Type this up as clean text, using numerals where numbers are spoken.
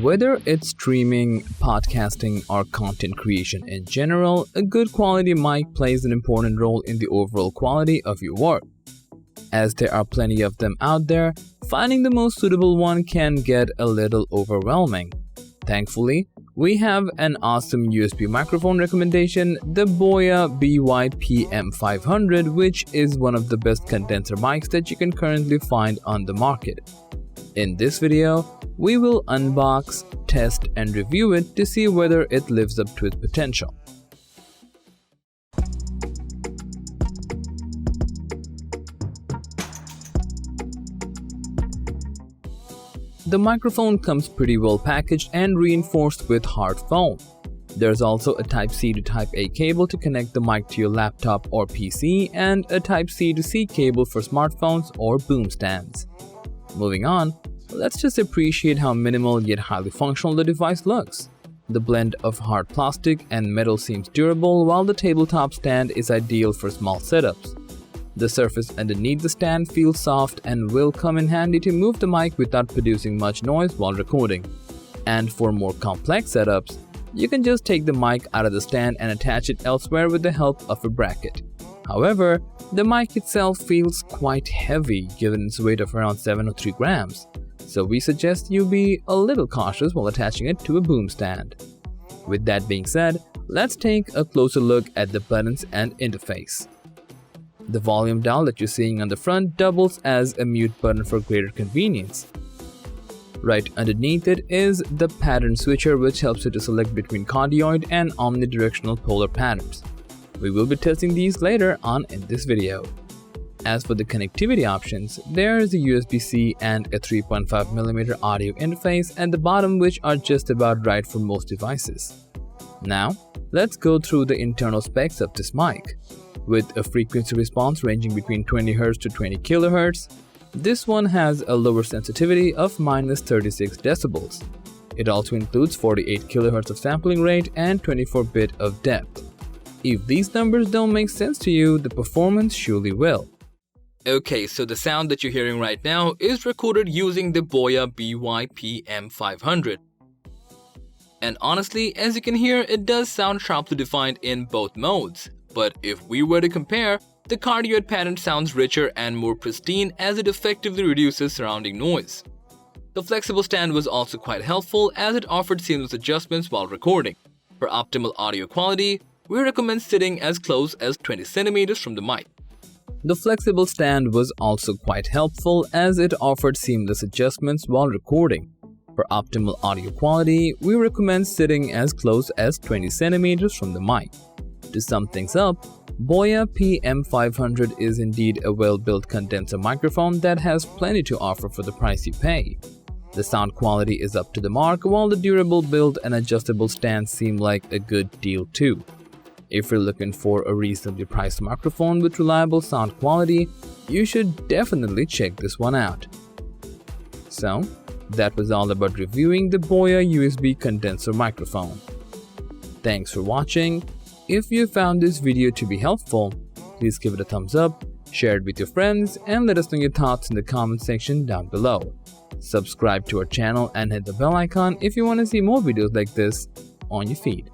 Whether it's streaming, podcasting, or content creation in general, a good quality mic plays an important role in the overall quality of your work. As there are plenty of them out there, finding the most suitable one can get a little overwhelming. Thankfully, we have an awesome USB microphone recommendation, the Boya BY-PM500, which is one of the best condenser mics that you can currently find on the market. In this video, we will unbox, test, and review it to see whether it lives up to its potential. The microphone comes pretty well packaged and reinforced with hard foam. There's also a Type-C to Type-A cable to connect the mic to your laptop or PC, and a Type-C to C cable for smartphones or boom stands. Moving on, let's just appreciate how minimal yet highly functional the device looks. The blend of hard plastic and metal seems durable, while the tabletop stand is ideal for small setups. The surface underneath the stand feels soft and will come in handy to move the mic without producing much noise while recording. And for more complex setups, you can just take the mic out of the stand and attach it elsewhere with the help of a bracket. However, the mic itself feels quite heavy given its weight of around 703 grams. So we suggest you be a little cautious while attaching it to a boom stand. With that being said, let's take a closer look at the buttons and interface. The volume dial that you're seeing on the front doubles as a mute button for greater convenience. Right underneath it is the pattern switcher, which helps you to select between cardioid and omnidirectional polar patterns. We will be testing these later on in this video. As for the connectivity options, there is a USB-C and a 3.5mm audio interface at the bottom, which are just about right for most devices. Now, let's go through the internal specs of this mic. With a frequency response ranging between 20Hz to 20 kHz, this one has a lower sensitivity of -36 decibels. It also includes 48 kHz of sampling rate and 24-bit of depth. If these numbers don't make sense to you, the performance surely will. Okay, so the sound that you're hearing right now is recorded using the Boya BY-PM500. And honestly, as you can hear, it does sound sharply defined in both modes. But if we were to compare, the cardioid pattern sounds richer and more pristine as it effectively reduces surrounding noise. The flexible stand was also quite helpful as it offered seamless adjustments while recording. For optimal audio quality, we recommend sitting as close as 20 cm from the mic. The flexible stand was also quite helpful as it offered seamless adjustments while recording. For optimal audio quality, we recommend sitting as close as 20 cm from the mic. To sum things up, Boya PM500 is indeed a well-built condenser microphone that has plenty to offer for the price you pay. The sound quality is up to the mark, while the durable build and adjustable stand seem like a good deal too. If you're looking for a reasonably priced microphone with reliable sound quality, you should definitely check this one out. So, that was all about reviewing the Boya USB condenser microphone. Thanks for watching. If you found this video to be helpful, please give it a thumbs up, share it with your friends, and let us know your thoughts in the comment section down below. Subscribe to our channel and hit the bell icon if you want to see more videos like this on your feed.